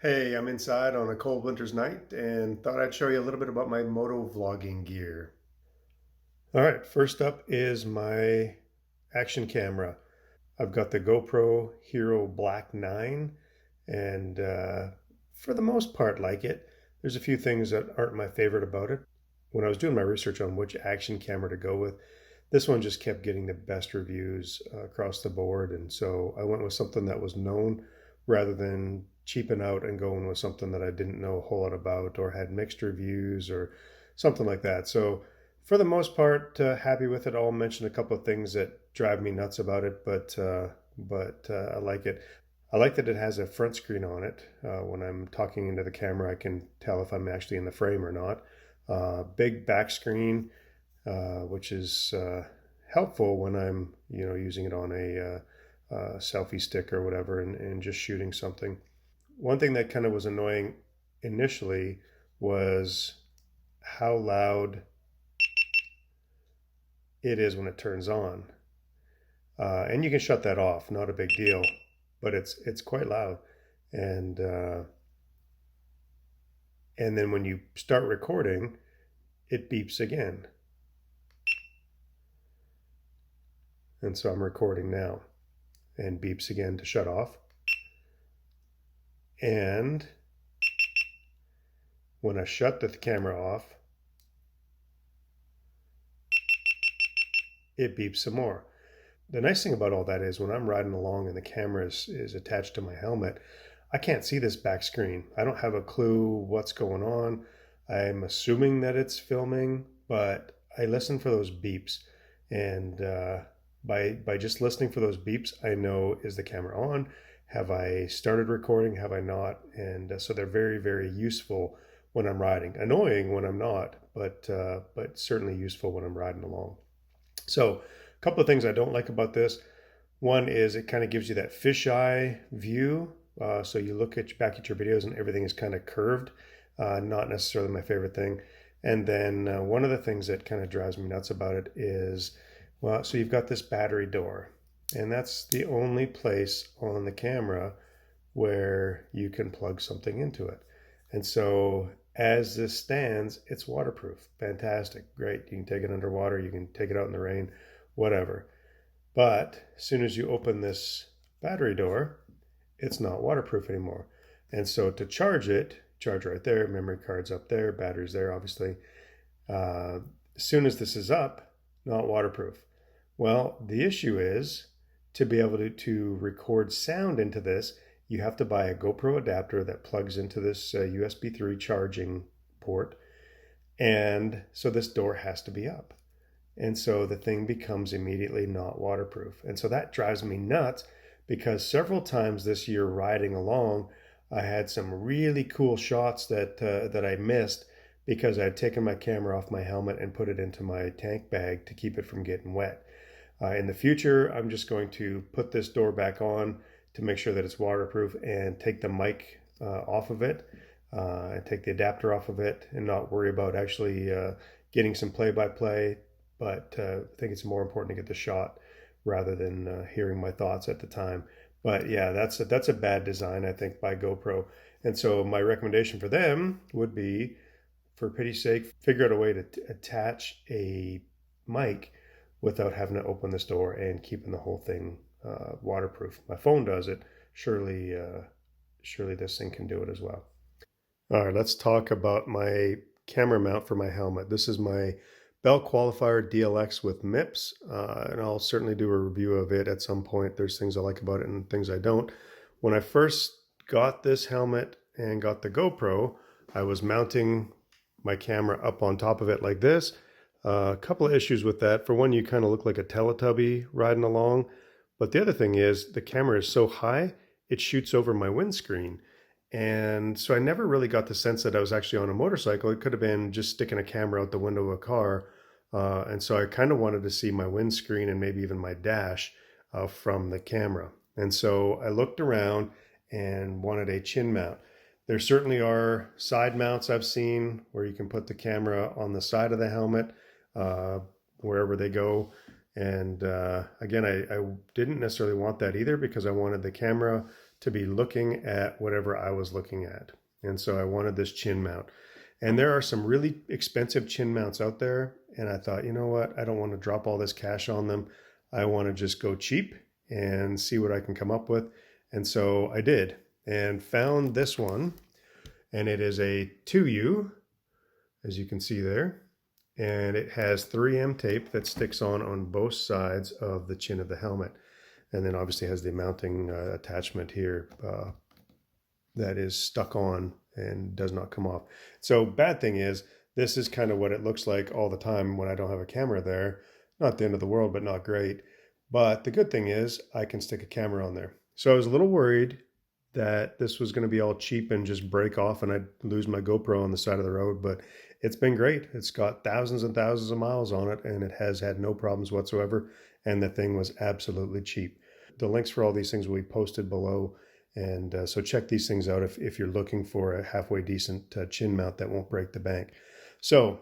Hey, I'm inside on a cold winter's night and thought I'd show you a little bit about my motovlogging gear. All right, first up is my action camera. I've got the GoPro Hero Black 9 and for the most part like it. There's a few things that aren't my favorite about it. When I was doing my research on which action camera to go with, this one just kept getting the best reviews across the board. And so I went with something that was known rather than cheaping out and going with something that I didn't know a whole lot about or had mixed reviews or something like that. So for the most part, happy with it. I'll mention a couple of things that drive me nuts about it, but I like it. I like that it has a front screen on it. When I'm talking into the camera, I can tell if I'm actually in the frame or not. Big back screen, which is helpful when I'm using it on a selfie stick or whatever and just shooting something. One thing that kind of was annoying initially was how loud it is when it turns on. And you can shut that off, not a big deal, but it's quite loud. And and then when you start recording, it beeps again. And so I'm recording now, and beeps again to shut off. And when I shut the camera off, it beeps some more. The nice thing about all that is when I'm riding along and the camera is attached to my helmet, I can't see this back screen. I don't have a clue what's going on. I'm assuming that it's filming, but I listen for those beeps. And by just listening for those beeps, I know, is the camera on? Have I started recording? Have I not? And so they're very, very useful when I'm riding. Annoying when I'm not, but certainly useful when I'm riding along. So a couple of things I don't like about this. One is it kind of gives you that fisheye view. So you look back at your videos and everything is kind of curved. Not necessarily my favorite thing. And then one of the things that kind of drives me nuts about it is, well, so you've got this battery door, and that's the only place on the camera where you can plug something into it. And so as this stands, it's waterproof. Fantastic. Great. You can take it underwater. You can take it out in the rain, whatever. But as soon as you open this battery door, it's not waterproof anymore. And so to charge it, charge right there, memory card's up there, battery's there, obviously. As soon as this is up, not waterproof. Well, the issue is to be able to record sound into this, you have to buy a GoPro adapter that plugs into this USB 3 charging port. And so this door has to be up. And so the thing becomes immediately not waterproof. And so that drives me nuts because several times this year riding along, I had some really cool shots that I missed because I had taken my camera off my helmet and put it into my tank bag to keep it from getting wet. In the future, I'm just going to put this door back on to make sure that it's waterproof and take the mic off of it and take the adapter off of it and not worry about actually getting some play-by-play. But I think it's more important to get the shot rather than hearing my thoughts at the time. But yeah, that's a bad design, I think, by GoPro. And so my recommendation for them would be, for pity's sake, figure out a way to attach a mic without having to open this door and keeping the whole thing waterproof. My phone does it. Surely this thing can do it as well. All right, let's talk about my camera mount for my helmet. This is my Bell Qualifier DLX with MIPS, and I'll certainly do a review of it at some point. There's things I like about it and things I don't. When I first got this helmet and got the GoPro, I was mounting my camera up on top of it like this. A couple of issues with that. For one, you kind of look like a Teletubby riding along. But the other thing is the camera is so high, it shoots over my windscreen. And so I never really got the sense that I was actually on a motorcycle. It could have been just sticking a camera out the window of a car. And so I kind of wanted to see my windscreen and maybe even my dash from the camera. And so I looked around and wanted a chin mount. There certainly are side mounts I've seen where you can put the camera on the side of the helmet wherever they go. And again, I didn't necessarily want that either because I wanted the camera to be looking at whatever I was looking at. And so I wanted this chin mount. And there are some really expensive chin mounts out there. And I thought, you know what? I don't want to drop all this cash on them. I want to just go cheap and see what I can come up with. And so I did and found this one. And it is a 2U, as you can see there. And it has 3M tape that sticks on both sides of the chin of the helmet. And then obviously has the mounting attachment here that is stuck on and does not come off. So bad thing is, this is kind of what it looks like all the time when I don't have a camera there. Not the end of the world, but not great. But the good thing is I can stick a camera on there. So I was a little worried that this was going to be all cheap and just break off and I'd lose my GoPro on the side of the road, but it's been great. It's got thousands and thousands of miles on it and it has had no problems whatsoever. And the thing was absolutely cheap. The links for all these things will be posted below. And so check these things out if you're looking for a halfway decent chin mount that won't break the bank. So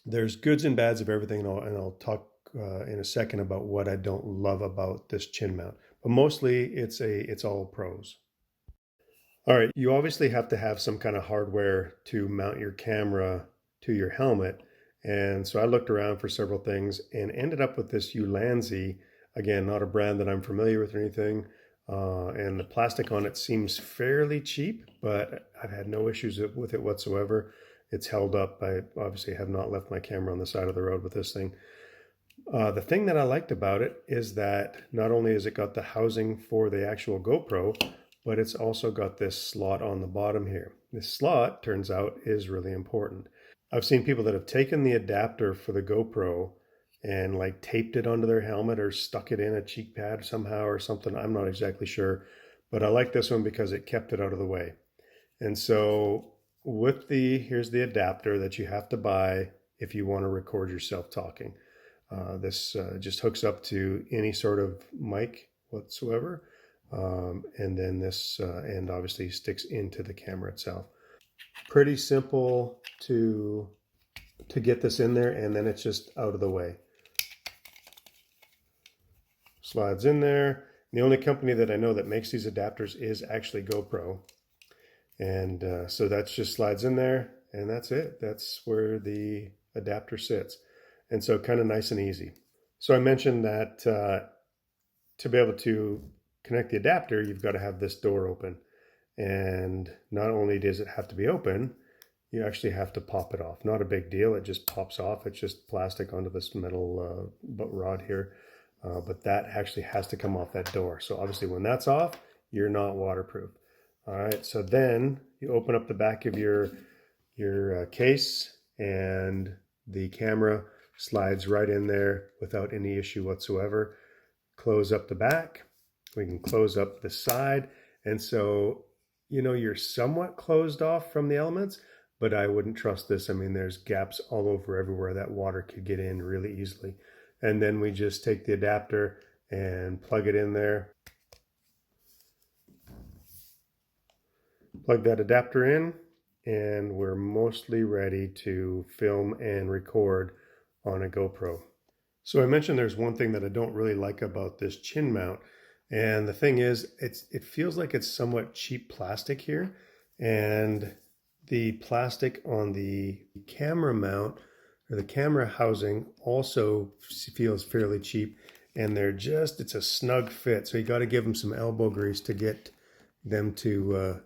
there's goods and bads of everything, and I'll talk in a second about what I don't love about this chin mount. But mostly it's all pros. All right, you obviously have to have some kind of hardware to mount your camera to your helmet. And so I looked around for several things and ended up with this Ulanzi. Again, not a brand that I'm familiar with or anything. And the plastic on it seems fairly cheap, but I've had no issues with it whatsoever. It's held up. I obviously have not left my camera on the side of the road with this thing. The thing that I liked about it is that not only has it got the housing for the actual GoPro, but it's also got this slot on the bottom here. This slot, turns out, is really important. I've seen people that have taken the adapter for the GoPro and like taped it onto their helmet or stuck it in a cheek pad somehow or something. I'm not exactly sure, but I like this one because it kept it out of the way. And so here's the adapter that you have to buy if you want to record yourself talking. This just hooks up to any sort of mic whatsoever. And then this end obviously sticks into the camera itself. Pretty simple to get this in there, and then it's just out of the way. Slides in there. The only company that I know that makes these adapters is actually GoPro. And so that's just slides in there, and that's it. That's where the adapter sits. And so kind of nice and easy. So I mentioned that to be able to connect the adapter, you've got to have this door open. And not only does it have to be open, you actually have to pop it off. Not a big deal. It just pops off. It's just plastic onto this metal rod here. But that actually has to come off that door. So obviously when that's off, you're not waterproof. All right. So then you open up the back of your case, and the camera slides right in there without any issue whatsoever. Close up the back. We can close up the side. And so, you know, you're somewhat closed off from the elements, but I wouldn't trust this. I mean, there's gaps all over everywhere that water could get in really easily. And then we just take the adapter and plug it in there. Plug that adapter in, and we're mostly ready to film and record on a GoPro. So I mentioned there's one thing that I don't really like about this chin mount. And the thing is, it feels like it's somewhat cheap plastic here. And the plastic on the camera mount or the camera housing also feels fairly cheap. And it's a snug fit. So you got to give them some elbow grease to get them to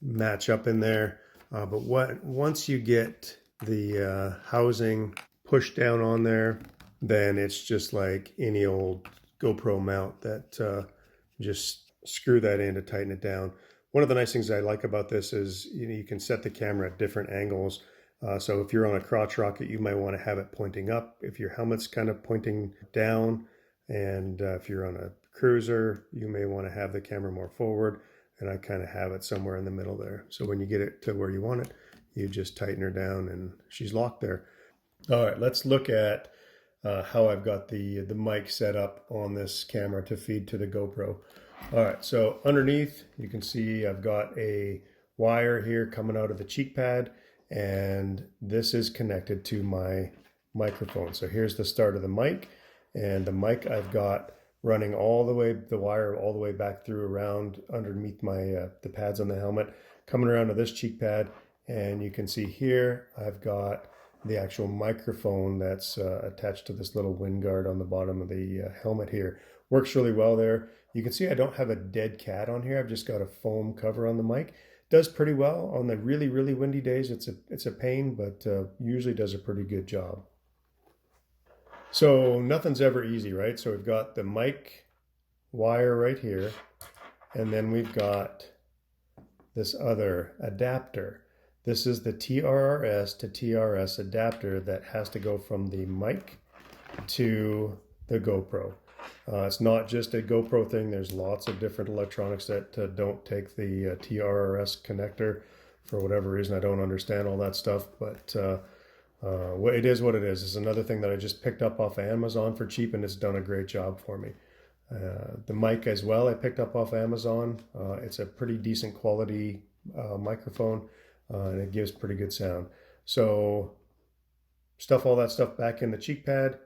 match up in there. But once you get the housing pushed down on there, then it's just like any old GoPro mount that just screw that in to tighten it down. One of the nice things I like about this is you can set the camera at different angles. So if you're on a crotch rocket, you might want to have it pointing up. If your helmet's kind of pointing down, and if you're on a cruiser, you may want to have the camera more forward. And I kind of have it somewhere in the middle there. So when you get it to where you want it, you just tighten her down and she's locked there. All right, let's look at how I've got the mic set up on this camera to feed to the GoPro. All right, so underneath you can see I've got a wire here coming out of the cheek pad, and this is connected to my microphone. So here's the start of the mic, and the mic I've got running the wire all the way back through around underneath the pads on the helmet, coming around to this cheek pad. And you can see here, I've got the actual microphone that's attached to this little wind guard on the bottom of the helmet here. Works really well there. You can see I don't have a dead cat on here. I've just got a foam cover on the mic. Does pretty well on the really, really windy days. It's a pain, but usually does a pretty good job. So nothing's ever easy, right? So we've got the mic wire right here, and then we've got this other adapter. This is the TRRS to TRS adapter that has to go from the mic to the GoPro. It's not just a GoPro thing. There's lots of different electronics that don't take the TRRS connector for whatever reason. I don't understand all that stuff, but it is what it is. It's another thing that I just picked up off of Amazon for cheap, and it's done a great job for me. The mic as well, I picked up off Amazon. It's a pretty decent quality microphone, and it gives pretty good sound. So stuff all that stuff back in the cheek pad,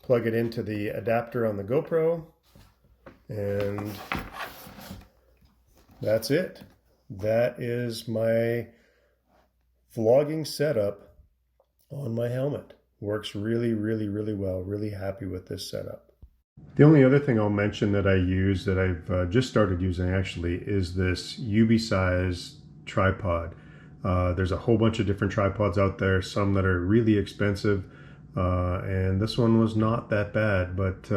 plug it into the adapter on the GoPro, and that's it. That is my vlogging setup on my helmet. Works really, really, really well. Really happy with this setup. The only other thing I'll mention that I use, that I've just started using actually, is this UB-size tripod. There's a whole bunch of different tripods out there, some that are really expensive, and this one was not that bad, but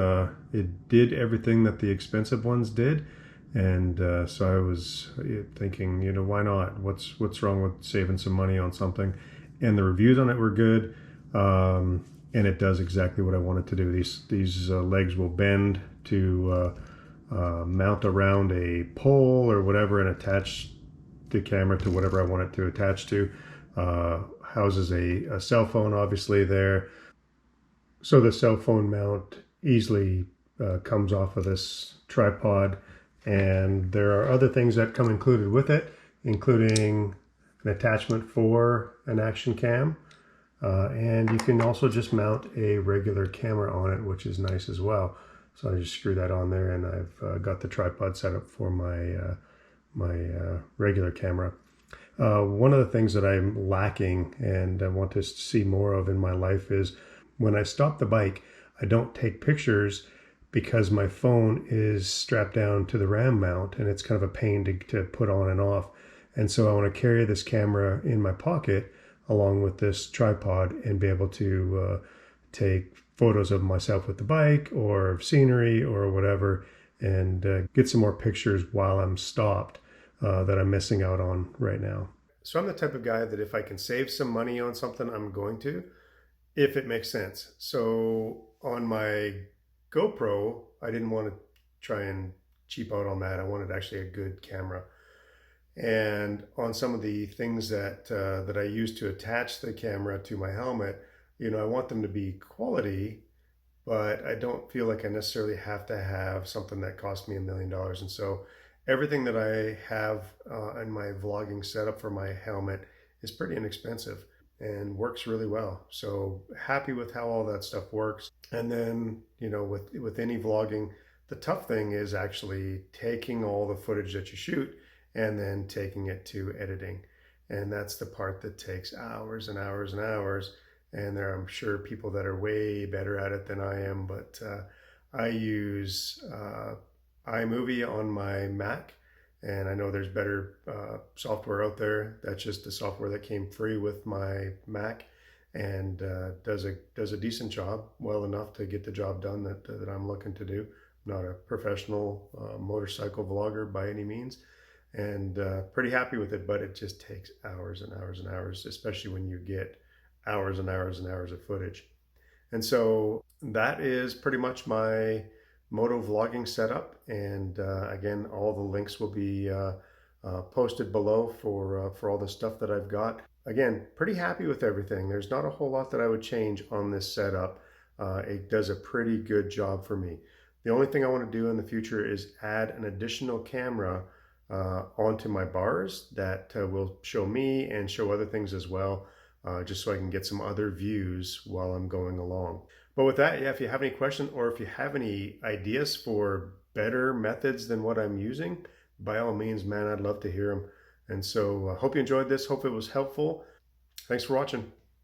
it did everything that the expensive ones did. And so I was thinking, you know, why not? What's wrong with saving some money on something? And the reviews on it were good, and it does exactly what I want it to do. These legs will bend to mount around a pole or whatever and attach the camera to whatever I want it to attach to. Houses a cell phone obviously there. So the cell phone mount easily comes off of this tripod, and there are other things that come included with it, including an attachment for an action cam, and you can also just mount a regular camera on it, which is nice as well. So I just screw that on there, and I've got the tripod set up for my regular camera. One of the things that I'm lacking and I want to see more of in my life is when I stop the bike, I don't take pictures because my phone is strapped down to the ram mount, and it's kind of a pain to put on and off. And so I want to carry this camera in my pocket along with this tripod and be able to take photos of myself with the bike or of scenery or whatever, and get some more pictures while I'm stopped that I'm missing out on right now. So I'm the type of guy that if I can save some money on something, I'm going to, if it makes sense. So on my GoPro, I didn't want to try and cheap out on that. I wanted actually a good camera. And on some of the things that I use to attach the camera to my helmet, you know, I want them to be quality, but I don't feel like I necessarily have to have something that cost me $1 million. And so everything that I have in my vlogging setup for my helmet is pretty inexpensive and works really well. So happy with how all that stuff works. And then, you know, with any vlogging, the tough thing is actually taking all the footage that you shoot and then taking it to editing. And that's the part that takes hours and hours and hours. And there are, I'm sure, people that are way better at it than I am, but I use iMovie on my Mac, and I know there's better software out there. That's just the software that came free with my Mac, and does a decent job, well enough to get the job done that I'm looking to do. I'm not a professional motorcycle vlogger by any means, and pretty happy with it, but it just takes hours and hours and hours, especially when you get hours and hours and hours of footage. And so that is pretty much my Motovlogging setup, and again, all the links will be posted below for all the stuff that I've got. Again, pretty happy with everything. There's not a whole lot that I would change on this setup. It does a pretty good job for me. The only thing I want to do in the future is add an additional camera onto my bars that will show me and show other things as well, just so I can get some other views while I'm going along. But with that, yeah, if you have any questions or if you have any ideas for better methods than what I'm using, by all means, man, I'd love to hear them. And so I hope you enjoyed this. Hope it was helpful. Thanks for watching.